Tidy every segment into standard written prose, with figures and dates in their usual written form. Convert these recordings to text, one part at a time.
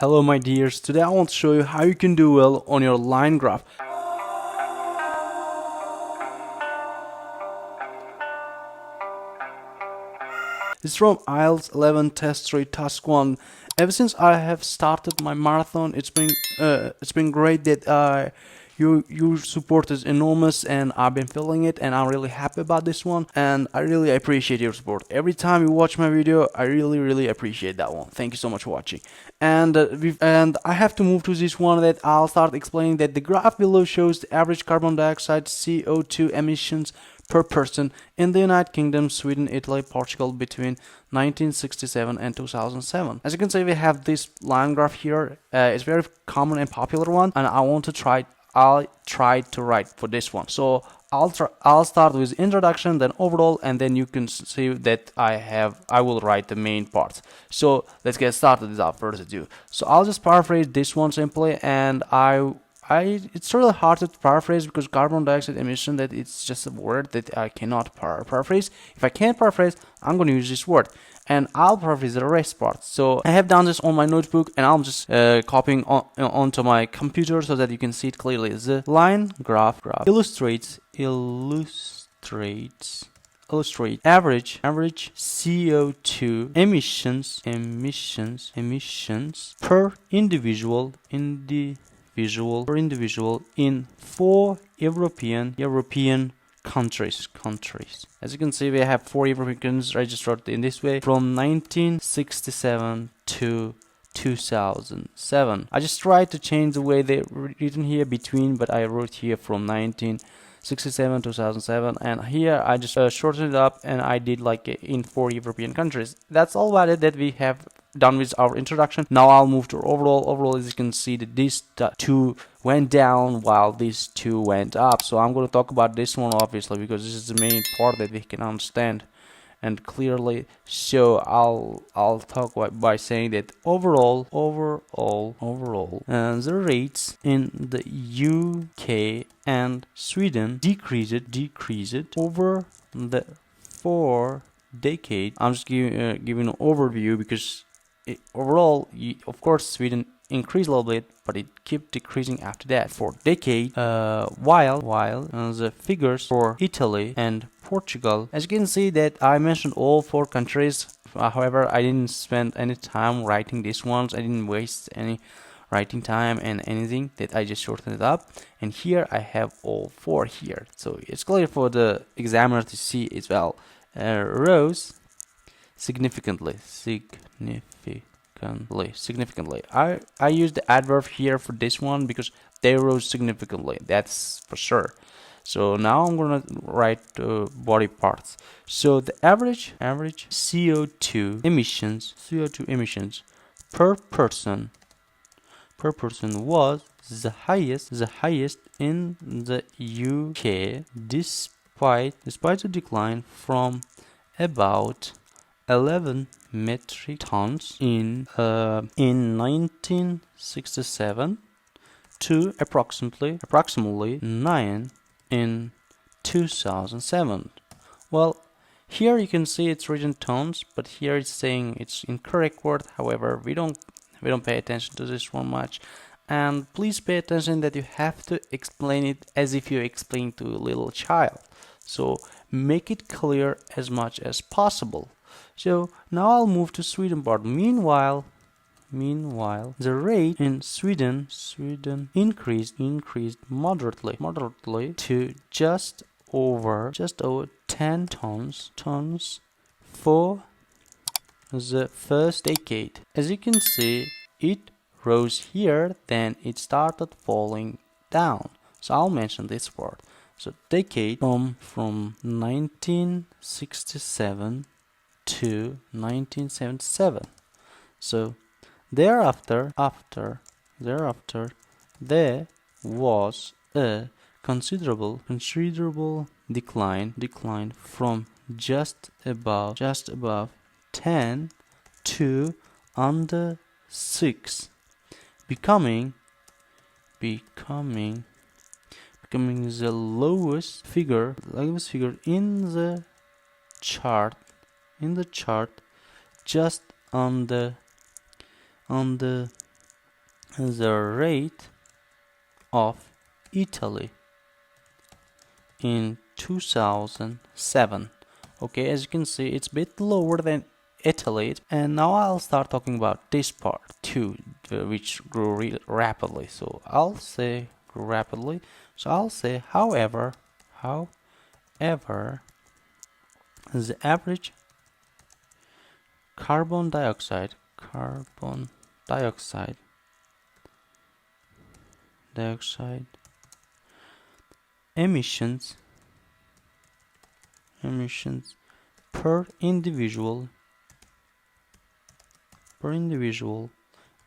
Hello my dears, today I want to show you how you can do well on your line graph. It's from IELTS 11 Test 3 Task 1. Ever since I have started my marathon, it's been great that your support is enormous, and I've been feeling it, and I'm really happy about this one, and I really appreciate your support. Every time you watch my video, I really appreciate that one. Thank you so much for watching. And I have to move to this one that I'll start explaining that the graph below shows the average carbon dioxide CO2 emissions per person in the United Kingdom, Sweden, Italy, Portugal between 1967 and 2007. As you can see, we have this line graph here. It's very common and popular one, and I'll try to write for this one. So I'll start with introduction, then overall, and then you can see that I will write the main parts. So let's get started without further ado. So I'll just paraphrase this one simply, and it's really hard to paraphrase because carbon dioxide emission, that it's just a word that I cannot paraphrase. If I can't paraphrase, I'm going to use this word, and I'll paraphrase the rest part. So I have done this on my notebook, and I'm just copying onto my computer so that you can see it clearly. The line graph illustrates average CO2 emissions per individual in 4 European countries. As you can see, we have 4 European countries registered in this way from 1967 to 2007. I just tried to change the way they're written here between, but I wrote here from 1967 2007, and here I just shortened it up, and I did like in 4 European countries. That's all about it that we have done with our introduction. Now I'll move to overall. As you can see, that these two went down while these two went up. So I'm going to talk about this one obviously because this is the main part that we can understand and clearly. So I'll talk by saying that overall, the rates in the UK and Sweden decreased over the 4 decades. I'm just giving an overview because overall, of course, Sweden increased a little bit, but it kept decreasing after that for decades. While the figures for Italy and Portugal, as you can see that I mentioned all 4 countries. However, I didn't spend any time writing these ones. I didn't waste any writing time and anything, that I just shortened it up, and here I have all 4 here, so it's clear for the examiner to see as well. Rose significantly. I used the adverb here for this one because they rose significantly, that's for sure. So now I'm gonna write body parts. So the average CO2 emissions per person was the highest in the UK, despite a decline from about 11 metric tons in 1967 to approximately 9 in 2007. Well, here you can see it's written tons, but here it's saying it's incorrect word. However, we don't pay attention to this one much. And please pay attention that you have to explain it as if you explain to a little child. So make it clear as much as possible. So now I'll move to Sweden part. Meanwhile, the rate in Sweden increased moderately to just over 10 tons for the first decade. As you can see, it rose here, then it started falling down. So I'll mention this part. So decade from 1967 to 1977. So thereafter there was a considerable decline from just above 10 to under 6, becoming the lowest figure in the chart, just on the the rate of Italy in 2007. Okay, as you can see, it's a bit lower than Italy. And now I'll start talking about this part too, which grew really rapidly. So I'll say grew rapidly. So I'll say however, the average carbon dioxide emissions per individual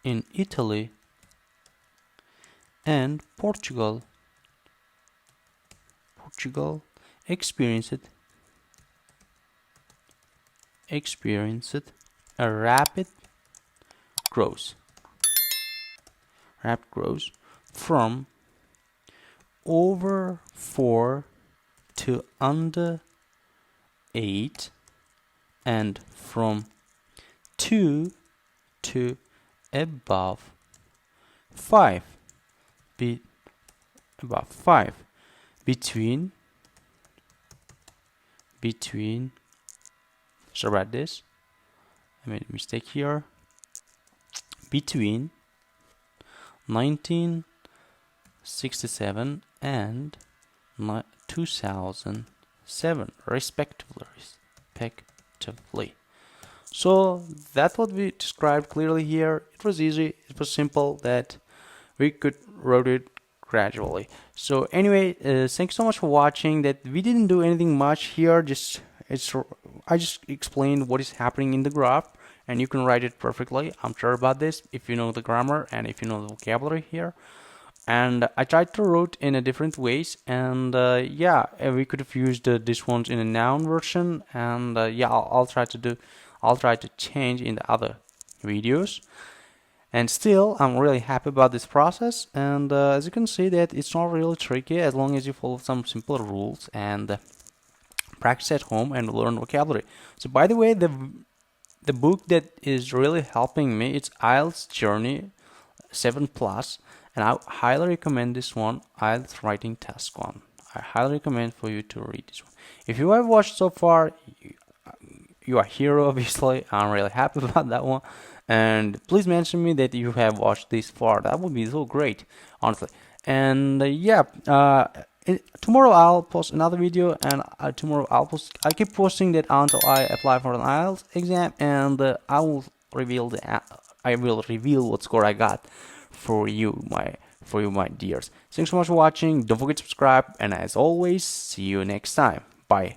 in Italy and Portugal experienced a rapid growth from over 4 to under 8 and from 2 to above 5 between sorry about this, I made a mistake here, between 1967 and 2007 respectively. So that's what we described clearly here. It was easy, it was simple, that we could write it gradually. So anyway, thanks so much for watching. That we didn't do anything much here, I just explained what is happening in the graph, and you can write it perfectly. I'm sure about this if you know the grammar and if you know the vocabulary here. And I tried to write in a different ways, and yeah, we could have used this ones in a noun version, and yeah, I'll try to change in the other videos. And still, I'm really happy about this process, and as you can see that it's not really tricky as long as you follow some simple rules and practice at home and learn vocabulary. So by the way, the book that is really helping me, it's IELTS Journey 7+, and I highly recommend this one, IELTS Writing Task 1. I highly recommend for you to read this one. If you have watched so far, you are a hero, obviously. I'm really happy about that one. And please mention me that you have watched this far. That would be so great, honestly. And yeah, tomorrow I'll post another video, and tomorrow I'll keep posting that until I apply for an IELTS exam, and I will reveal what score I got for you, my dears. Thanks so much for watching. Don't forget to subscribe, and as always, see you next time. Bye.